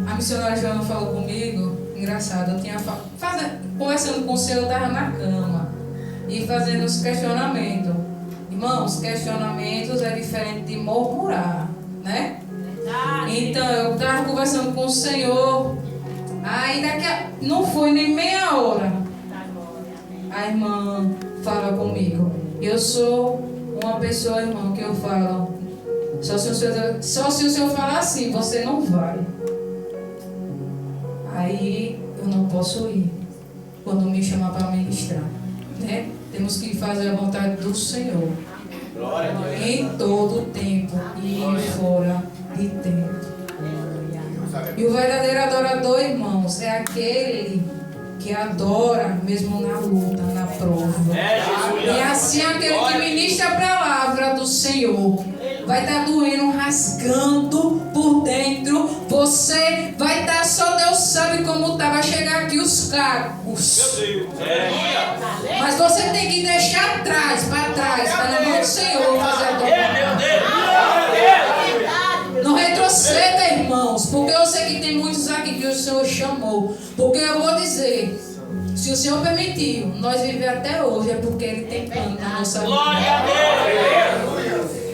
A missionária Joana falou comigo, engraçado, eu tinha conversando com o Senhor, eu estava na cama e fazendo os questionamentos. Irmãos, questionamentos é diferente de murmurar, né? Então eu estava conversando com o Senhor, aí não foi nem meia hora, a irmã fala comigo. Eu sou uma pessoa, irmão, que eu falo, só se o Senhor falar assim, você não vai. Aí eu não posso ir quando me chamar para ministrar, né? Temos que fazer a vontade do Senhor em todo tempo e fora de tempo. E o verdadeiro adorador, irmãos, é aquele que adora mesmo na luta, na prova. E assim aquele que ministra a palavra do Senhor vai estar doendo, rasgando por dentro. Você vai estar, só Deus sabe como está. Vai chegar aqui os cacos. Mas você tem que deixar atrás, para trás, para no nome do Senhor fazer a tua palavra. Não retroceda, irmãos, porque eu sei que tem muitos aqui que o Senhor chamou. Porque eu vou dizer, se o Senhor permitiu nós viver até hoje, é porque Ele tem plano na nossa vida.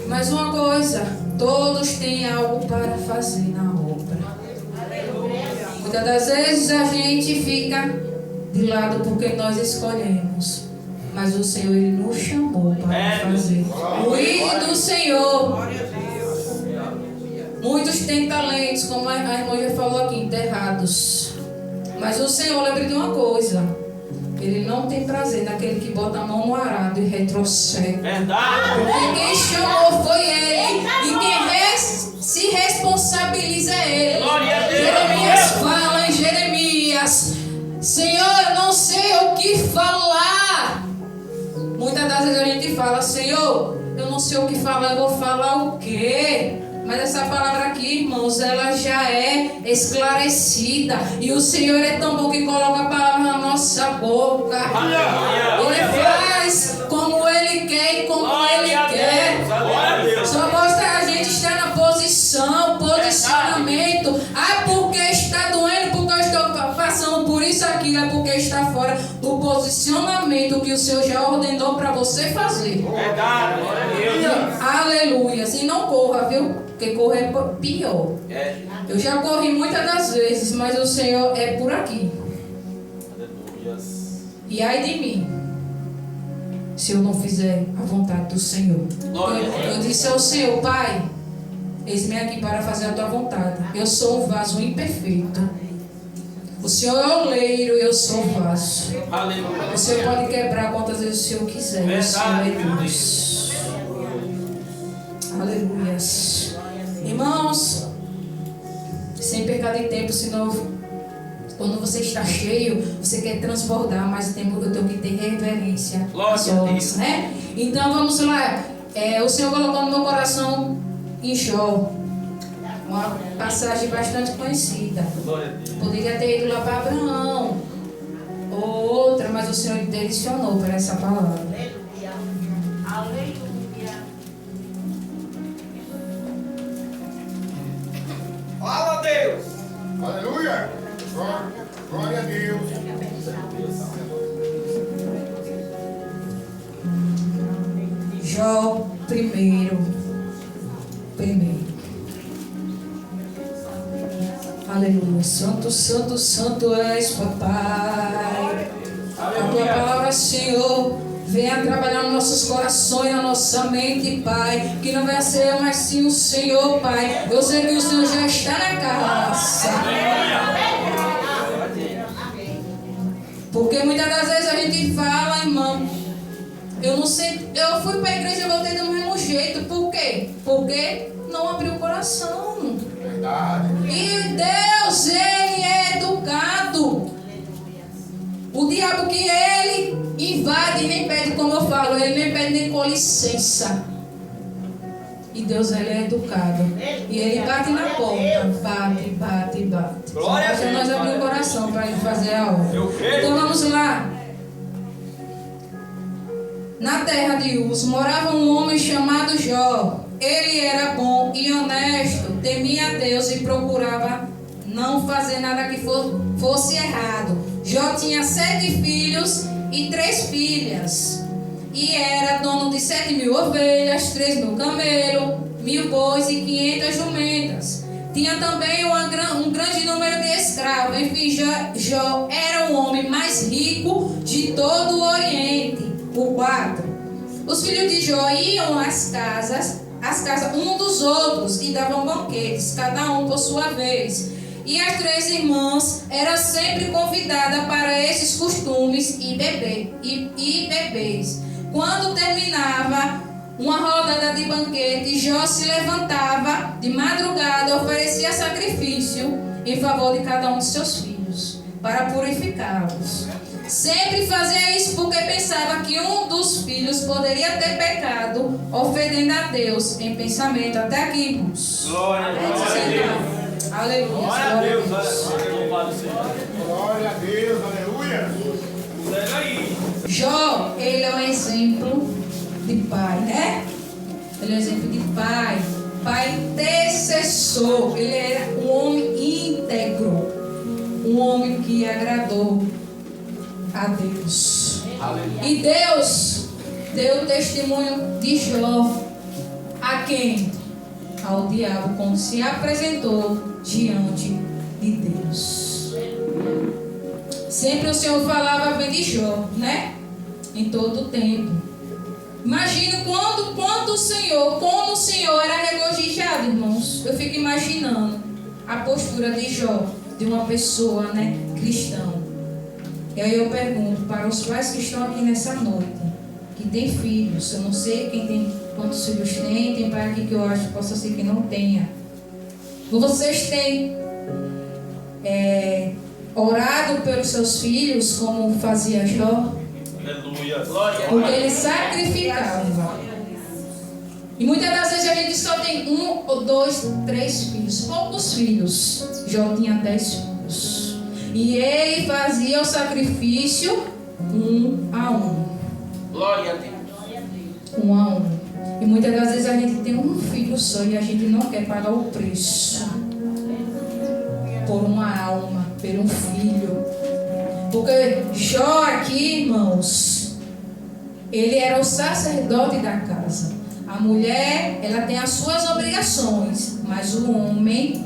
Mas uma coisa, todos têm algo para fazer na obra. Muitas das vezes a gente fica de lado porque nós escolhemos. Mas o Senhor, Ele nos chamou para fazer. O ir do Senhor. Muitos têm talentos, como a irmã já falou aqui, enterrados. Mas o Senhor, lembre de uma coisa. Ele não tem prazer naquele que bota a mão no arado e retrocede. Verdade. Porque quem chamou foi Ele. E quem se responsabiliza é Ele. Jeremias fala em Jeremias: Senhor, eu não sei o que falar. Muitas das vezes a gente fala: Senhor, eu não sei o que falar, eu vou falar o quê? Mas essa palavra aqui, irmãos, ela já é esclarecida. E o Senhor é tão bom que coloca a palavra na nossa boca. Ele faz como Ele quer e como Ele quer. Só mostra a gente estar na posição, posicionamento. Ah, porque está doendo, porque eu estou passando por isso, aquilo. É porque está fora do posicionamento que o Senhor já ordenou para você fazer. Verdade. Aleluia. E não corra, viu? Porque correr é pior. Eu já corri muitas das vezes, mas o Senhor é por aqui. E ai de mim, se eu não fizer a vontade do Senhor. Eu disse ao Senhor: Pai, eis-me aqui para fazer a tua vontade. Eu sou um vaso imperfeito. O Senhor é o oleiro, eu sou o vaso. O Senhor pode quebrar quantas vezes o Senhor quiser. O Senhor é Deus. Aleluia. Irmãos, sem perder de tempo, senão quando você está cheio, você quer transbordar, mas eu tenho que ter reverência às horas, né? Então vamos lá. O Senhor colocou no meu coração em Jó, uma passagem bastante conhecida. Poderia ter ido lá para Abraão ou outra, mas o Senhor direcionou para essa palavra. Aleluia. Fala a Deus. Aleluia. Glória a Deus. Jó primeiro. Aleluia. Santo, santo, santo és, papai. A tua palavra, Senhor, venha trabalhar nos nossos corações, na nossa mente, Pai. Que não vai ser mais sim o Senhor, Pai. Eu sei que o Senhor já está na casa. Porque muitas das vezes a gente fala, irmão, eu não sei, eu fui para a igreja e voltei do mesmo jeito. Por quê? Porque não abriu o coração. Verdade. E Deus, Ele é educado. O diabo que ele invade, nem pede, como eu falo, ele nem pede nem com licença. E Deus, Ele é educado. E Ele bate na porta. Bate. Glória a Deus. Nós abrimos o coração para Ele fazer a obra. Eu creio. Então vamos lá. Na terra de Uz morava um homem chamado Jó. Ele era bom e honesto, temia a Deus e procurava não fazer nada que fosse errado. Jó tinha 7 filhos e 3 filhas. E era dono de 7.000 ovelhas, 3.000 camelos, 1.000 bois e 500 jumentas. Tinha também um grande número de escravos. Enfim, Jó era o homem mais rico de todo o Oriente. O 4. Os filhos de Jó iam às casas um dos outros e davam banquetes, cada um por sua vez. E as 3 irmãs eram sempre convidadas para esses costumes e bebês. Quando terminava uma rodada de banquete, Jó se levantava de madrugada e oferecia sacrifício em favor de cada um de seus filhos, para purificá-los. Sempre fazia isso porque pensava que um dos filhos poderia ter pecado, ofendendo a Deus em pensamento. Até aqui, irmãos. Glória a Deus. Aleluia. Glória a Deus. Louvado seja. Glória a Deus, aleluia. Segue aí. Jó, ele é um exemplo de pai, né? Ele é um exemplo de pai intercessor. Ele era um homem íntegro, um homem que agradou a Deus. Aleluia. E Deus deu testemunho de Jó a quem? Ao diabo, quando se apresentou diante de Deus. Sempre o Senhor falava bem de Jó, né? Em todo o tempo. Imagino como o Senhor era regozijado, irmãos. Eu fico imaginando a postura de Jó, de uma pessoa, né, cristã. E aí eu pergunto para os pais que estão aqui nessa noite, que tem filhos, eu não sei quantos filhos tem pai aqui que eu acho que possa ser que não tenha. Vocês têm orado pelos seus filhos como fazia Jó? Aleluia. Glória a Porque Deus. ele sacrificava. E muitas das vezes a gente só tem 1 ou 2, 3 filhos, poucos filhos. Jó tinha 10 filhos. E ele fazia o sacrifício 1 a 1. Glória a Deus. 1 a 1. E muitas das vezes a gente tem um filho só e a gente não quer pagar o preço por uma alma, por um filho. Porque Jó aqui, irmãos, ele era o sacerdote da casa. A mulher, ela tem as suas obrigações, mas o homem,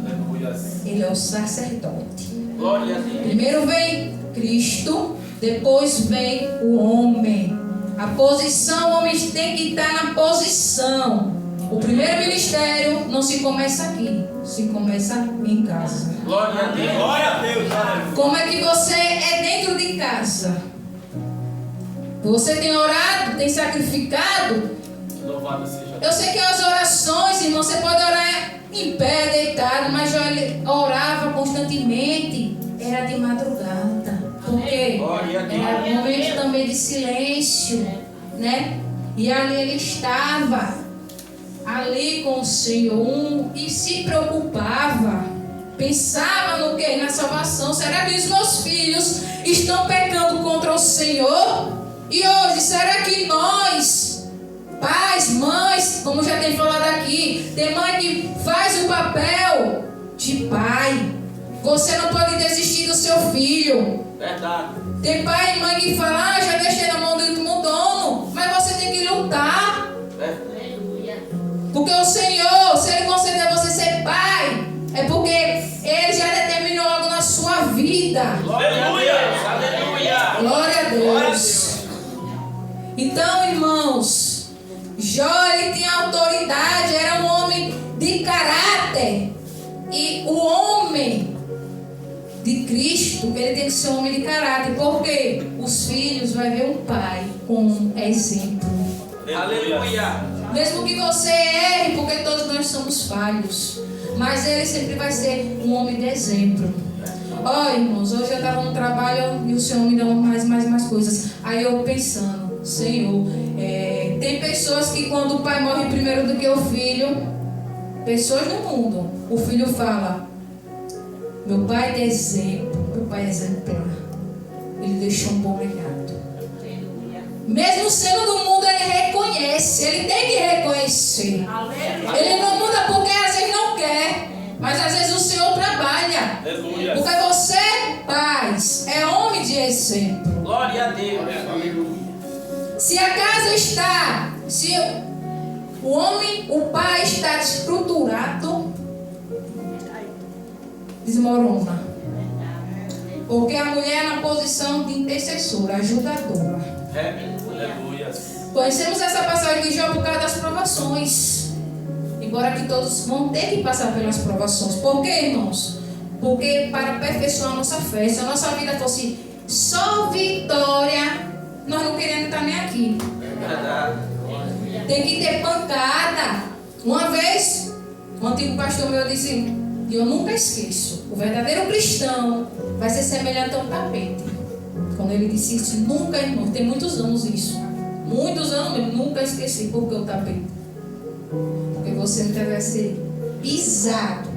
ele é o sacerdote. Glória a Deus. Primeiro vem Cristo, depois vem o homem. A posição, o homem tem que estar na posição. O primeiro ministério não se começa aqui, se começa em casa. Glória a Deus. Glória a Deus. Como é que você é dentro de casa? Você tem orado, tem sacrificado? Louvado seja. Eu sei que as orações, irmão, você pode orar em pé, deitado, mas Jó orava constantemente. Era de madrugada. Porque era um momento também de silêncio, né? E ali ele estava, ali com o Senhor, e se preocupava. Pensava no quê? Na salvação. Será que os meus filhos estão pecando contra o Senhor? E hoje, será que nós, pais, mães, como já tem falado aqui, tem mãe que faz o papel de pai. Você não pode desistir do seu filho. Verdade. Tem pai e mãe que falam, já deixei na mão do dono, mas você tem que lutar. Porque o Senhor, se Ele conceder você ser pai, é porque Ele já determinou algo na sua vida. Aleluia. Aleluia. Glória a Glória a Deus. Então, irmãos, Jó, ele tinha autoridade, era um homem de caráter. E o homem de Cristo, ele tem que ser um homem de caráter. Porque os filhos vão ver um pai com exemplo. Aleluia. Mesmo que você erre, porque todos nós somos falhos, mas ele sempre vai ser um homem de exemplo. Ó, irmãos, hoje eu estava no trabalho e o Senhor me deu mais coisas. Aí eu pensando, Senhor, tem pessoas que quando o pai morre primeiro do que o filho, pessoas no mundo, o filho fala, meu pai é de exemplo, meu pai é exemplar, ele deixou um bom legado. Mesmo sendo do mundo, ele reconhece, ele tem que reconhecer. Ele não muda porque às vezes não quer, mas às vezes o Senhor trabalha. Aleluia. Porque você, pais, é homem de exemplo. Glória a Deus. Se a casa está, se o homem, o pai está estruturado, desmorona. Porque a mulher é na posição de intercessora, ajudadora. Aleluia. Conhecemos essa passagem de Jó por causa das provações. Embora que todos vão ter que passar pelas provações. Por quê, irmãos? Porque para aperfeiçoar a nossa fé, se a nossa vida fosse só vitória, nós não queremos estar nem aqui. Tem que ter pancada. Uma vez, um antigo pastor meu disse, e eu nunca esqueço, o verdadeiro cristão vai ser semelhante a um tapete. Quando ele disse isso, nunca, irmão, tem muitos anos isso. Muitos anos mesmo, nunca esqueci. Por que o tapete? Porque você não deve ser pisado.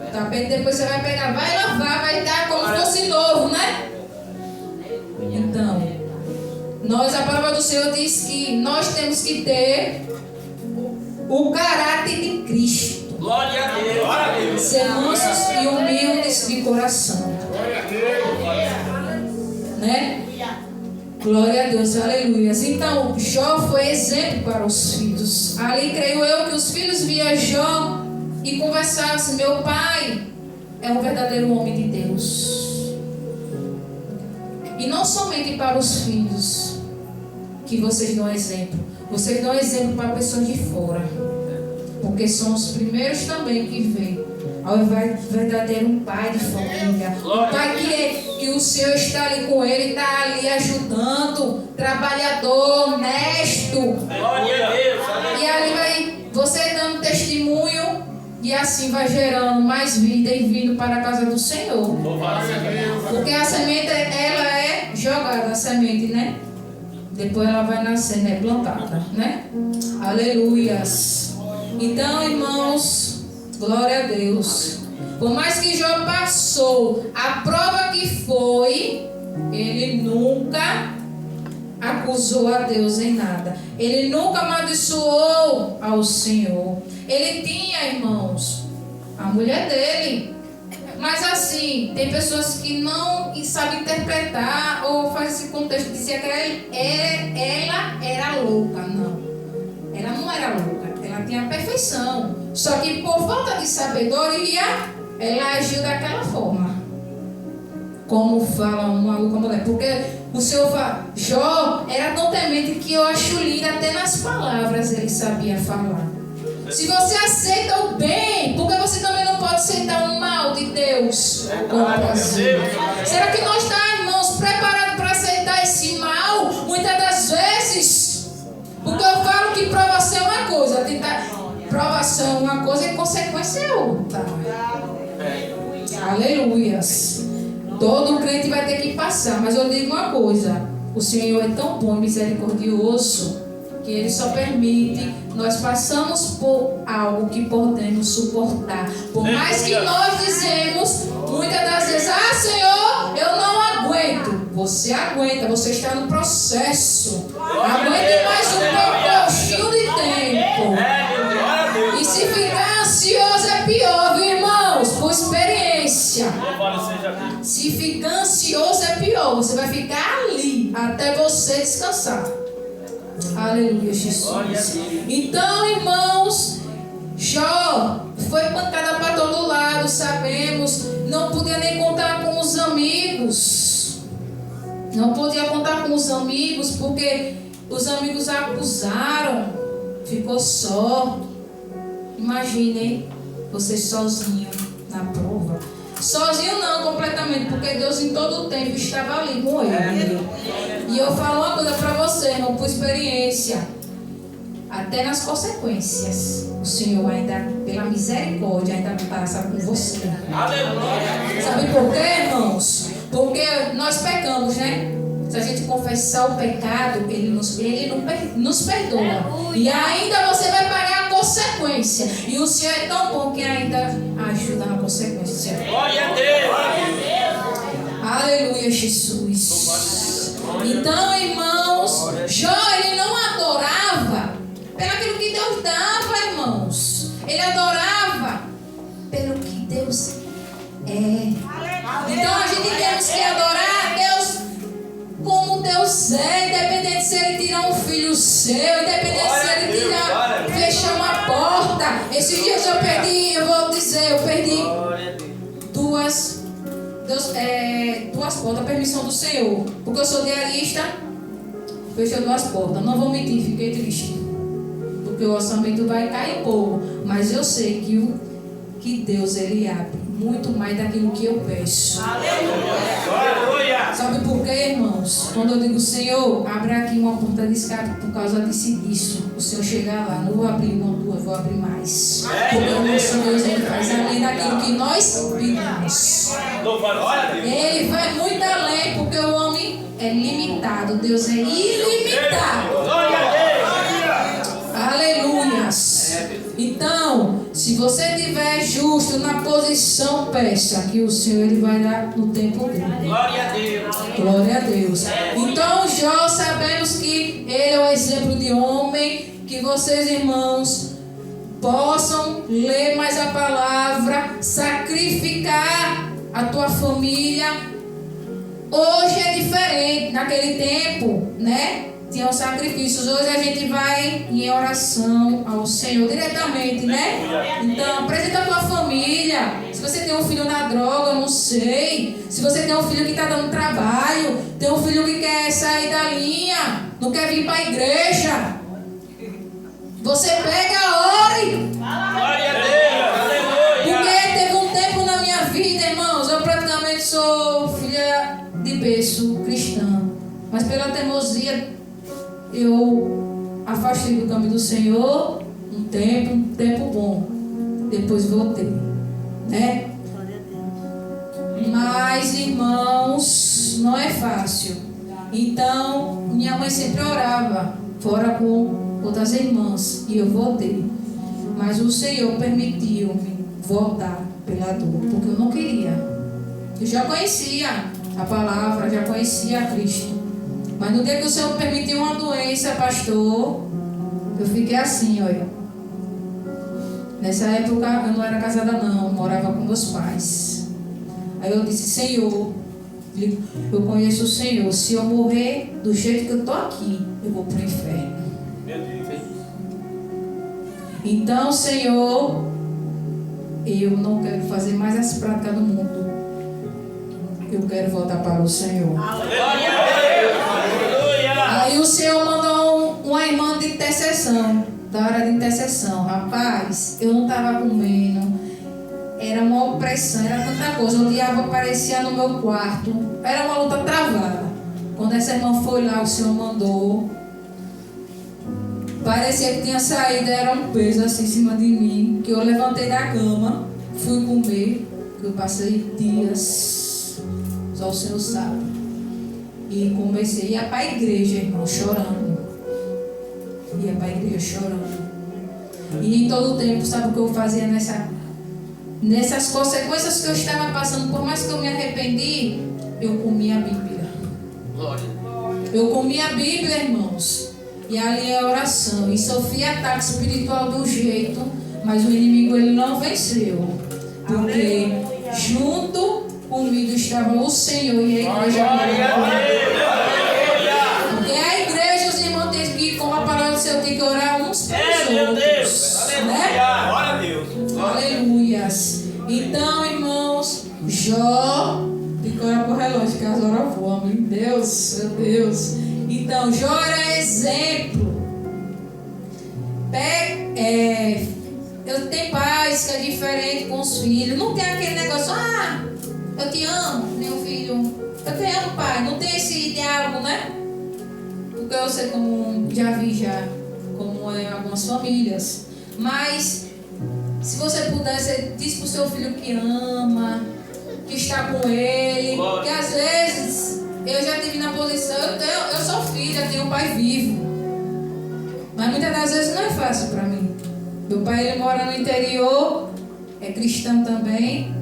O tapete depois você vai pegar, vai lavar, vai estar como se fosse novo, né? Então, a palavra do Senhor diz que nós temos que ter o caráter de Cristo. Glória a Deus. Glória a Deus. Ser mansos e humildes de coração. Glória a Deus. Né? Glória a Deus, aleluia. Então, Jó foi exemplo para os filhos. Ali creio eu que os filhos viam Jó e conversavam assim: meu pai é um verdadeiro homem de Deus. E não somente para os filhos que vocês dão exemplo. Vocês dão exemplo para pessoas de fora. Porque são os primeiros também que veem ao verdadeiro pai de família. O pai que o Senhor está ali com ele, está ali ajudando, trabalhador, honesto. Glória a Deus. E ali vai você dando testemunho e assim vai gerando mais vida e vindo para a casa do Senhor. Porque a semente, ela é jogada, a semente, né? Depois ela vai nascer, né? Plantada, né? Aleluias. Então, irmãos, glória a Deus. Por mais que Jó passou a prova que foi, ele nunca acusou a Deus em nada. Ele nunca amaldiçoou ao Senhor. Ele tinha, irmãos, a mulher dele. Mas assim, tem pessoas que não sabem interpretar ou fazem esse contexto, dizer que ela era louca. Não, ela não era louca. Ela tinha a perfeição. Só que por falta de sabedoria, ela agiu daquela forma. Como fala uma mulher. Porque o Senhor fala, Jó era tão temente que eu acho lindo, até nas palavras ele sabia falar. Se você aceita o bem, por que você também não pode aceitar o mal de Deus? Será que nós estamos, irmãos, preparados para aceitar esse mal? Muitas das vezes. Porque eu falo que provação é uma coisa, provação é uma coisa e consequência é outra. Aleluias. Todo crente vai ter que passar, mas eu digo uma coisa: o Senhor é tão bom e misericordioso que Ele só permite nós passamos por algo que podemos suportar. Por mais que nós dizemos muitas das vezes: ah, Senhor, eu não aguento. Você aguenta, você está no processo. Aguente mais um pouquinho de tempo. E se ficar ansioso é pior, viu, irmãos? Por experiência. Se ficar ansioso é pior. Você vai ficar ali até você descansar. Aleluia, Jesus. Então, irmãos, Jó foi pancada para todo lado, sabemos. Não podia nem contar com os amigos. Não podia contar com os amigos, porque os amigos acusaram. Ficou só. Imaginem você sozinho na prova. Sozinho não, completamente, porque Deus em todo o tempo estava ali com ele. E eu falo uma coisa para você, irmão, por experiência. Até nas consequências, o Senhor ainda, pela misericórdia, ainda passa com você. Aleluia. Sabe por quê, irmãos? Porque nós pecamos, né? Se a gente confessar o pecado, Ele nos perdoa. E ainda você vai pagar a consequência. E o Senhor é tão bom que ainda ajuda na consequência. Glória a Deus. Aleluia, Jesus. Então, irmãos, Jó, ele não adorava pelo aquilo que Deus dava, irmãos. Ele adorava pelo que Deus é. Então a gente temos que adorar a Deus como Deus é, independente se Ele tirar um filho seu, independente se Ele fechar uma porta. Esses dias eu perdi duas portas, a permissão do Senhor, porque eu sou diarista, fechou 2 portas. Não vou mentir, fiquei triste, porque o orçamento vai cair pouco, mas eu sei que Deus, Ele abre muito mais daquilo que eu peço. Aleluia. Sabe por quê, irmãos? Quando eu digo, Senhor, abre aqui uma porta de escape por causa disso, o Senhor chegar lá, não vou abrir uma, 2, vou abrir mais. Porque o nosso Deus, Ele faz além daquilo que nós pedimos. Ele vai muito além, porque o homem é limitado, Deus é ilimitado. Aleluias. Então, se você estiver justo na posição, peça que o Senhor, Ele vai dar no tempo dele. Glória a Deus. Glória a Deus. Então, Jó, sabemos que ele é o exemplo de homem, que vocês, irmãos, possam ler mais a palavra, sacrificar a tua família. Hoje é diferente, naquele tempo, né? Tinham sacrifícios. Hoje a gente vai em oração ao Senhor diretamente, né? Então, apresenta a tua família. Se você tem um filho na droga, eu não sei. Se você tem um filho que está dando trabalho, tem um filho que quer sair da linha, não quer vir para a igreja, você pega, ore. Glória a Deus. Aleluia. Porque teve um tempo na minha vida, irmãos, eu praticamente sou filha de berço cristã, mas pela teimosia eu afastei do caminho do Senhor um tempo bom. Depois voltei, né? Mas, irmãos, não é fácil. Então, minha mãe sempre orava fora com outras irmãs e eu voltei. Mas o Senhor permitiu-me voltar pela dor, porque eu não queria. Eu já conhecia a palavra, já conhecia a Cristo. Mas no dia que o Senhor permitiu uma doença, pastor, eu fiquei assim, olha. Nessa época eu não era casada não, morava com meus pais. Aí eu disse, Senhor, eu conheço o Senhor, se eu morrer do jeito que eu estou aqui, eu vou para o inferno. Então, Senhor, eu não quero fazer mais as práticas do mundo. Eu quero voltar para o Senhor. Aí o Senhor mandou uma irmã de intercessão, da hora de intercessão. Rapaz, eu não estava comendo, era uma opressão, era tanta coisa. O diabo aparecia no meu quarto, era uma luta travada. Quando essa irmã foi lá, o Senhor mandou. Parecia que tinha saído, era um peso assim em cima de mim, que eu levantei da cama, fui comer, que eu passei dias, só o Senhor sabe. E comecei a ir para a igreja, irmão, chorando. Ia para a igreja chorando. E em todo o tempo, sabe o que eu fazia nessas consequências que eu estava passando? Por mais que eu me arrependi, eu comia a Bíblia. Eu comia a Bíblia, irmãos. E ali é a oração. E sofri ataque espiritual do jeito, mas o inimigo ele não venceu. Porque junto comigo estava o Senhor e a igreja. Porque a igreja, os irmãos têm que, como a palavra do Senhor, tem que orar uns pelos outros. Né? Glória a Deus. Aleluias. Então, irmãos, Jó, tem que orar para o relógio, que as horas voam. Meu Deus, meu Deus. Então, Jó era exemplo. Eu tenho pais que é diferente com os filhos. Não tem aquele negócio, eu te amo, meu filho. Eu te amo, pai. Não tem esse diálogo, né? Porque eu sei como como é algumas famílias. Mas, se você puder, você diz para o seu filho que ama, que está com ele. Que às vezes, eu já estive na posição, eu sou filha, tenho um pai vivo. Mas muitas das vezes não é fácil para mim. Meu pai ele mora no interior, é cristão também.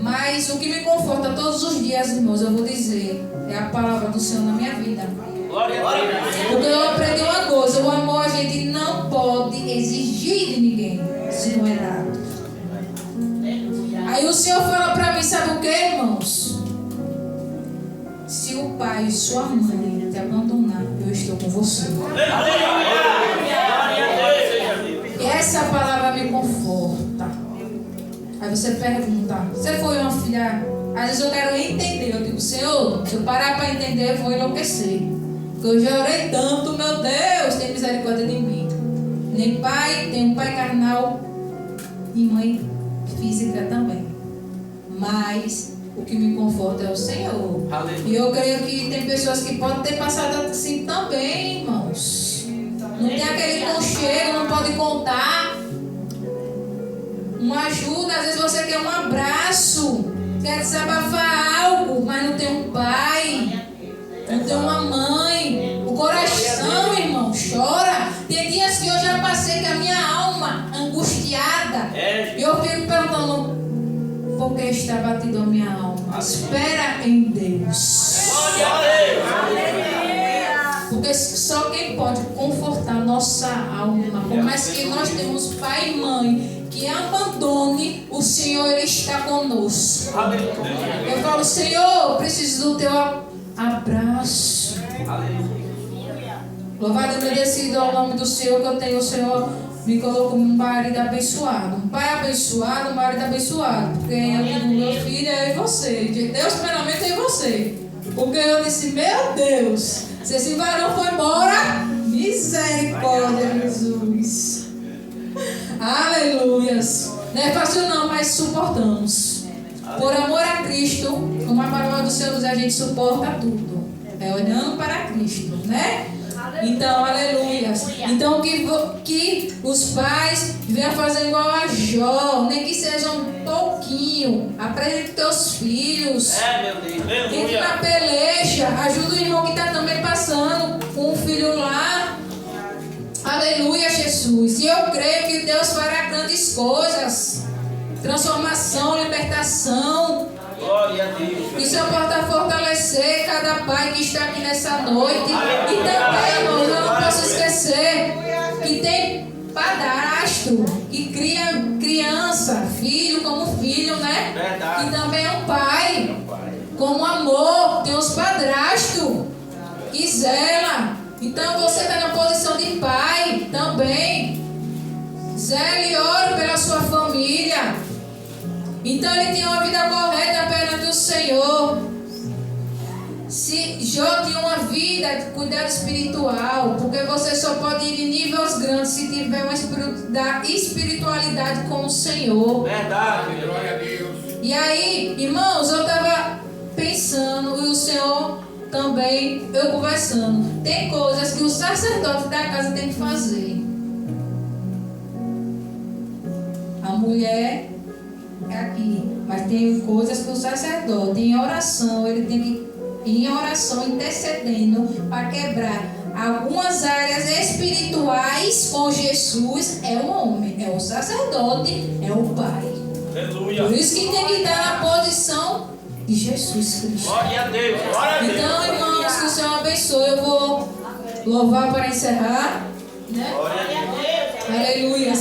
Mas o que me conforta todos os dias, irmãos, eu vou dizer, é a palavra do Senhor na minha vida. Glória a Deus. Porque eu aprendi uma coisa, o amor a gente não pode exigir de ninguém, se não é dado. Aí o Senhor fala para mim, sabe o que, irmãos? Se o pai e sua mãe te abandonar, eu estou com você. E essa palavra me conforta. Aí você pergunta, você foi uma filha? Às vezes eu quero entender. Eu digo, Senhor, se eu parar para entender, eu vou enlouquecer. Porque eu já orei tanto, meu Deus, tem misericórdia de mim. Nem pai, tem um pai carnal e mãe física também. Mas o que me conforta é o Senhor. Aleluia. E eu creio que tem pessoas que podem ter passado assim também, irmãos. Não tem aquele conchego, não pode contar. Uma ajuda, às vezes você quer um abraço, quer desabafar algo, mas não tem um pai, não tem uma mãe. O coração, irmão, chora. Tem dias que eu já passei com a minha alma angustiada. E eu fico perguntando, por que está batido a minha alma? Espera em Deus. Porque só quem pode confortar nossa alma, por mais que nós temos pai e mãe que abandone, o Senhor ele está conosco. Eu falo, Senhor, preciso do teu abraço. Louvado e agradecido ao nome do Senhor, que eu tenho. O Senhor me colocou um marido abençoado, um pai abençoado, um marido abençoado. Porque eu digo, meu filho é você, Deus primeiramente é você. Porque eu disse, meu Deus, se esse varão foi embora, misericórdia, Jesus. Aleluias. Não é fácil não, mas suportamos. Por amor a Cristo, como a palavra do Senhor diz, a gente suporta tudo. É olhando para Cristo, né? Então, aleluia. Então, que os pais venham fazer igual a Jó, nem que seja um pouquinho. Apresente teus filhos. Entre na peleja. Ajuda o irmão que está também passando com um filho lá. Aleluia, Jesus. E eu creio que Deus fará grandes coisas. Transformação, libertação. Glória a Deus. Que o Senhor possa fortalecer cada pai que está aqui nessa noite. E também, irmãos, eu não posso esquecer que tem padrasto que cria criança, filho como filho, né? Verdade. E também é um pai. Como amor, tem os padrastos que zela. Então você está na posição de pai também. Zele e ore pela sua família. Então ele tinha uma vida correta perante o Senhor. Se Jó tinha uma vida de cuidado espiritual, porque você só pode ir em níveis grandes se tiver uma espiritualidade com o Senhor. Verdade. Glória a Deus. E aí, irmãos, eu estava pensando, e o Senhor também, eu conversando, tem coisas que o sacerdote da casa tem que fazer. A mulher é aqui, mas tem coisas que o sacerdote, em oração, ele tem que ir em oração, intercedendo para quebrar algumas áreas espirituais com Jesus. É o homem, é o sacerdote, é o pai. Aleluia. Por isso que tem que estar na posição de Jesus Cristo. Glória a Deus. Glória a Deus. Então, irmãos, que o Senhor abençoe. Eu vou louvar para encerrar, né? Glória a Deus. Aleluia.